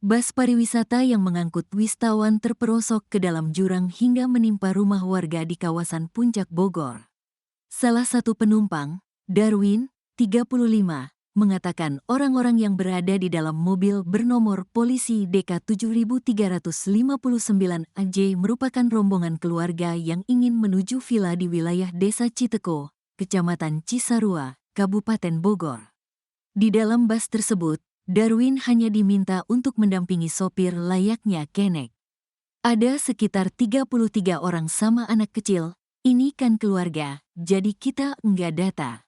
Bus pariwisata yang mengangkut wisatawan terperosok ke dalam jurang hingga menimpa rumah warga di kawasan Puncak Bogor. Salah satu penumpang, Darwin, 35, mengatakan orang-orang yang berada di dalam mobil bernomor polisi DK 7359 AJ merupakan rombongan keluarga yang ingin menuju villa di wilayah Desa Citeko, Kecamatan Cisarua, Kabupaten Bogor. Di dalam bus tersebut, Darwin hanya diminta untuk mendampingi sopir layaknya kenek. Ada sekitar 33 orang sama anak kecil, ini kan keluarga, jadi kita enggak data.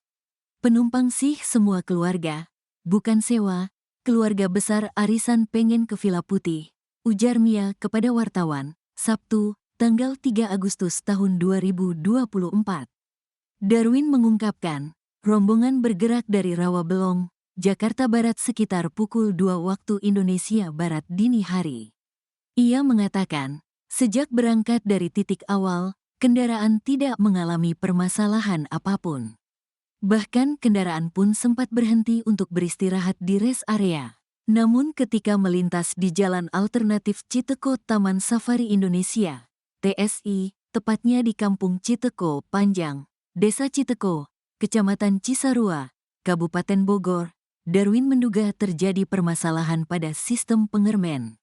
Penumpang sih semua keluarga, bukan sewa, keluarga besar arisan pengen ke Villa Putih, ujar Mia kepada wartawan, Sabtu, tanggal 3 Agustus tahun 2024. Darwin mengungkapkan, rombongan bergerak dari Rawabelong, Jakarta Barat sekitar pukul 2 waktu Indonesia Barat dini hari. Ia mengatakan, sejak berangkat dari titik awal, kendaraan tidak mengalami permasalahan apapun. Bahkan kendaraan pun sempat berhenti untuk beristirahat di rest area. Namun ketika melintas di jalan alternatif Citeko Taman Safari Indonesia, TSI, tepatnya di Kampung Citeko Panjang, Desa Citeko, Kecamatan Cisarua, Kabupaten Bogor, Darwin menduga terjadi permasalahan pada sistem pengermen.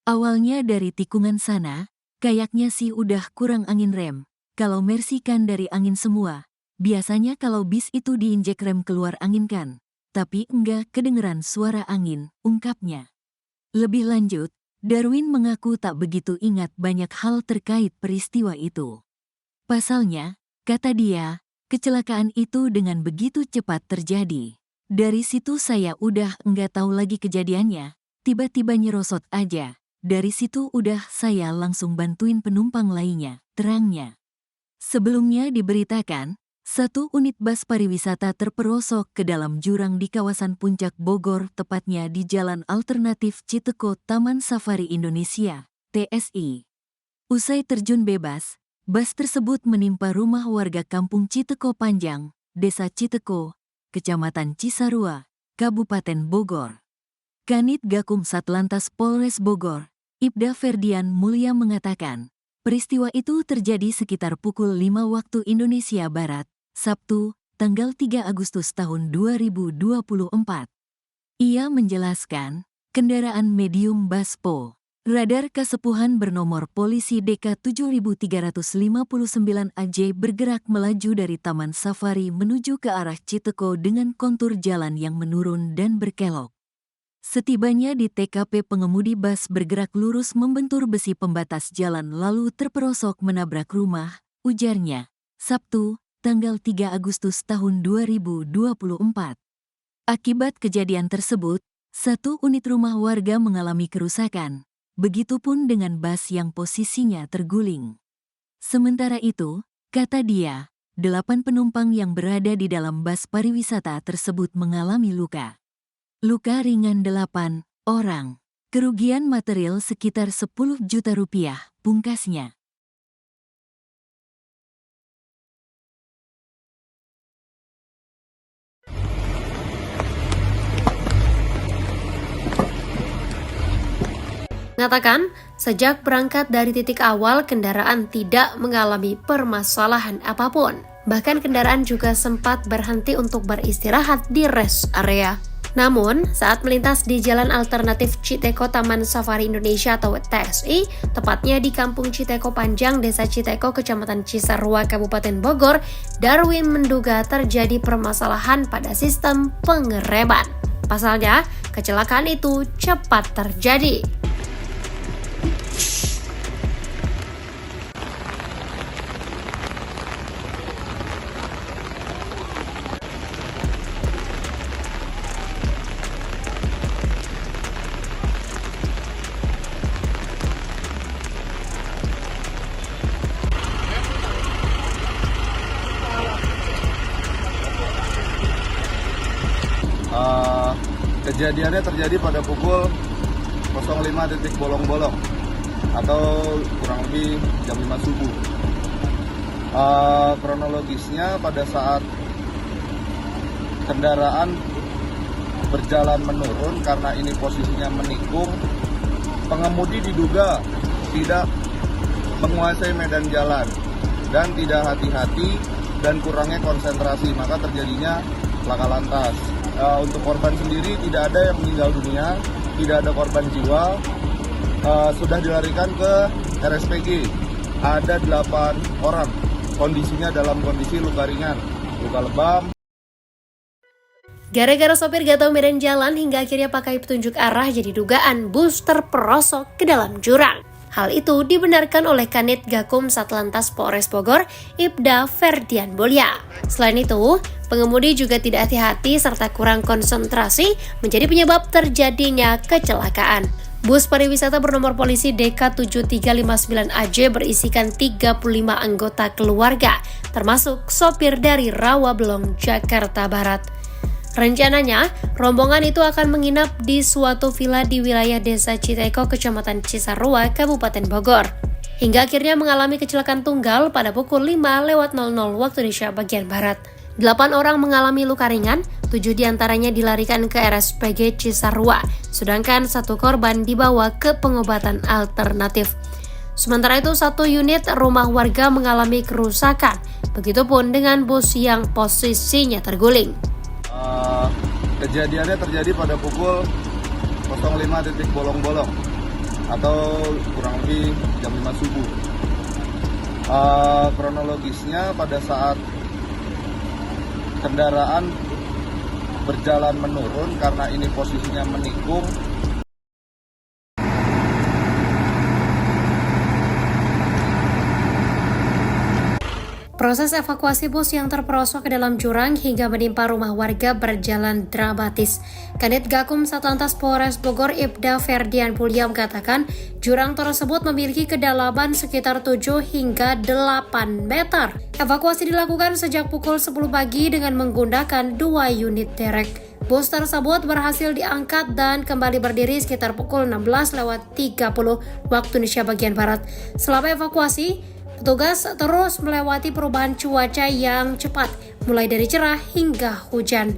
Awalnya dari tikungan sana, kayaknya sih udah kurang angin rem. Kalau Mercy kan dari angin semua. Biasanya kalau bis itu diinjek rem keluar angin kan. Tapi enggak kedengeran suara angin, ungkapnya. Lebih lanjut, Darwin mengaku tak begitu ingat banyak hal terkait peristiwa itu. Pasalnya, kata dia, kecelakaan itu dengan begitu cepat terjadi. Dari situ saya udah enggak tahu lagi kejadiannya, tiba-tiba nyerosot aja. Dari situ udah saya langsung bantuin penumpang lainnya, terangnya. Sebelumnya diberitakan, satu unit bus pariwisata terperosok ke dalam jurang di kawasan Puncak Bogor, tepatnya di Jalan Alternatif Citeko Taman Safari Indonesia, TSI. Usai terjun bebas, bus tersebut menimpa rumah warga Kampung Citeko Panjang, Desa Citeko, Kecamatan Cisarua, Kabupaten Bogor. Kanit Gakum Satlantas Polres Bogor, Ibda Ferdian Mulya mengatakan, peristiwa itu terjadi sekitar pukul 5 waktu Indonesia Barat, Sabtu, tanggal 3 Agustus tahun 2024. Ia menjelaskan, kendaraan medium Baspo, radar kesepuhan bernomor polisi DK 7359 AJ bergerak melaju dari Taman Safari menuju ke arah Citeko dengan kontur jalan yang menurun dan berkelok. Setibanya di TKP, pengemudi bus bergerak lurus membentur besi pembatas jalan lalu terperosok menabrak rumah, ujarnya, Sabtu, tanggal 3 Agustus tahun 2024. Akibat kejadian tersebut, satu unit rumah warga mengalami kerusakan, begitupun dengan bus yang posisinya terguling. Sementara itu, kata dia, 8 penumpang yang berada di dalam bus pariwisata tersebut mengalami luka. Luka ringan 8 orang. Kerugian material sekitar 10 juta rupiah, pungkasnya. Mengatakan, sejak berangkat dari titik awal, kendaraan tidak mengalami permasalahan apapun. Bahkan kendaraan juga sempat berhenti untuk beristirahat di rest area. Namun, saat melintas di Jalan Alternatif Citeko Taman Safari Indonesia atau TSI, tepatnya di Kampung Citeko Panjang, Desa Citeko, Kecamatan Cisarua, Kabupaten Bogor, Darwin menduga terjadi permasalahan pada sistem pengereman. Pasalnya, kecelakaan itu cepat terjadi. Kejadiannya terjadi pada pukul 05.00 bolong-bolong atau kurang lebih jam 5 subuh. Kronologisnya pada saat kendaraan berjalan menurun karena ini posisinya menikung, Pengemudi diduga tidak menguasai medan jalan dan tidak hati-hati dan kurangnya konsentrasi, maka terjadinya laka lantas. Untuk korban sendiri tidak ada yang meninggal dunia, tidak ada korban jiwa, sudah dilarikan ke RSPG. Ada 8 orang, kondisinya dalam kondisi luka ringan, luka lebam. Gara-gara sopir gak tahu medan jalan hingga akhirnya pakai petunjuk arah jadi dugaan bus terperosok ke dalam jurang. Hal itu dibenarkan oleh Kanit Gakum Satlantas Polres Bogor, Ibda Ferdian Bolya. Selain itu, pengemudi juga tidak hati-hati serta kurang konsentrasi menjadi penyebab terjadinya kecelakaan. Bus pariwisata bernomor polisi DK7359AJ berisikan 35 anggota keluarga, termasuk sopir dari Rawabelong, Jakarta Barat. Rencananya, rombongan itu akan menginap di suatu villa di wilayah Desa Citeko, Kecamatan Cisarua, Kabupaten Bogor. Hingga akhirnya mengalami kecelakaan tunggal pada pukul 5:00 waktu Indonesia bagian Barat. 8 orang mengalami luka ringan, 7 diantaranya dilarikan ke RSPG Cisarua, sedangkan 1 korban dibawa ke pengobatan alternatif. Sementara itu, 1 unit rumah warga mengalami kerusakan, begitupun dengan bus yang posisinya terguling. Kejadiannya terjadi pada pukul 05.00 atau kurang lebih jam 5 subuh. Kronologisnya pada saat kendaraan berjalan menurun karena ini posisinya menikung. Proses evakuasi bus yang terperosok ke dalam jurang hingga menimpa rumah warga berjalan dramatis. Kanit Gakum Satlantas Polres Bogor Ibda Ferdian Bolya mengatakan jurang tersebut memiliki kedalaman sekitar 7 hingga 8 meter. Evakuasi dilakukan sejak pukul 10 pagi dengan menggunakan 2 unit derek. Bus tersebut berhasil diangkat dan kembali berdiri sekitar pukul 16:30 waktu Indonesia bagian Barat. Selama evakuasi, petugas terus melewati perubahan cuaca yang cepat, mulai dari cerah hingga hujan.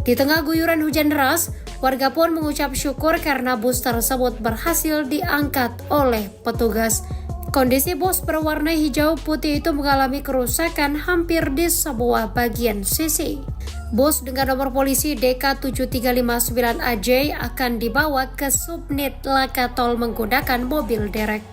Di tengah guyuran hujan deras, warga pun mengucap syukur karena bus tersebut berhasil diangkat oleh petugas. Kondisi bus berwarna hijau putih itu mengalami kerusakan hampir di sebuah bagian sisi. Bus dengan nomor polisi DK7359AJ akan dibawa ke Subnit Laka Tol menggunakan mobil derek.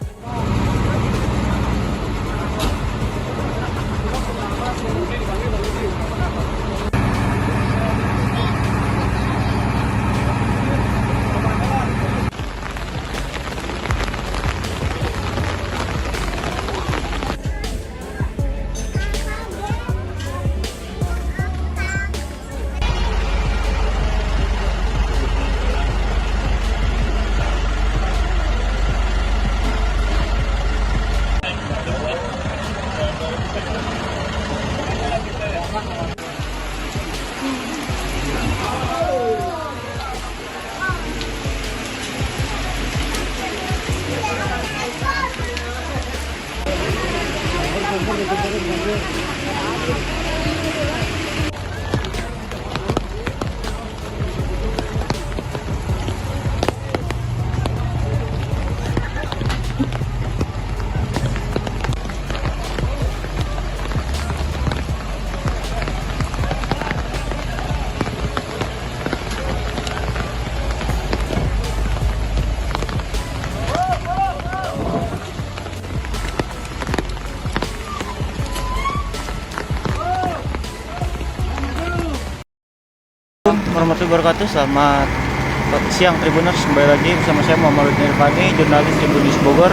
Warahmatullahi wabarakatuh. Selamat siang Tribuners, kembali lagi bersama saya Muhammad Nirvani, jurnalis Tribun News Bogor.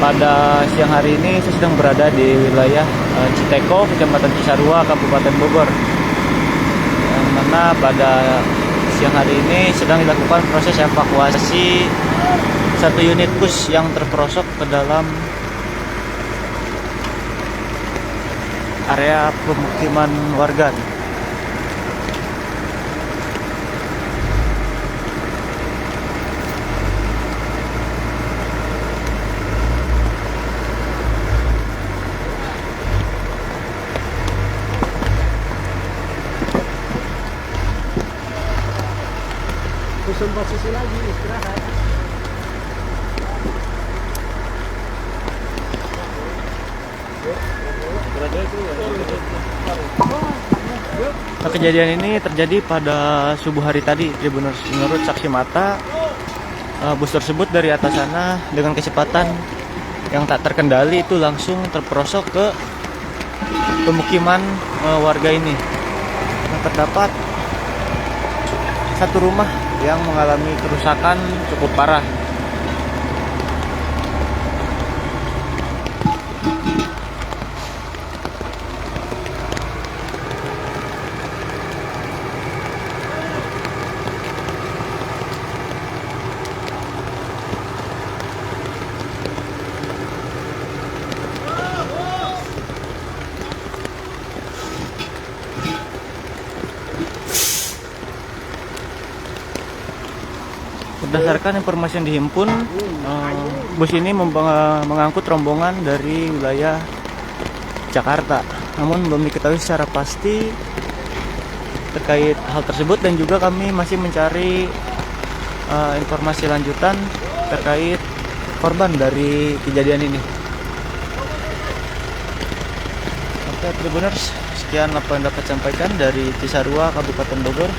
Pada siang hari ini saya sedang berada di wilayah Citeko, Kecamatan Cisarua, Kabupaten Bogor, yang mana pada siang hari ini sedang dilakukan proses evakuasi 1 unit bus yang terperosok ke dalam area pemukiman warga. Posisi lagi istirahat. Nah, kejadian ini terjadi pada subuh hari tadi, Tribuners. Menurut saksi mata, bus tersebut dari atas sana dengan kecepatan yang tak terkendali itu langsung terperosok ke pemukiman warga ini. Nah, terdapat satu rumah yang mengalami kerusakan cukup parah. Berdasarkan informasi yang dihimpun, bus ini mengangkut rombongan dari wilayah Jakarta. Namun belum diketahui secara pasti terkait hal tersebut, dan juga kami masih mencari informasi lanjutan terkait korban dari kejadian ini. Oke, Tribuners, sekian apa yang dapat sampaikan dari Cisarua, Kabupaten Bogor.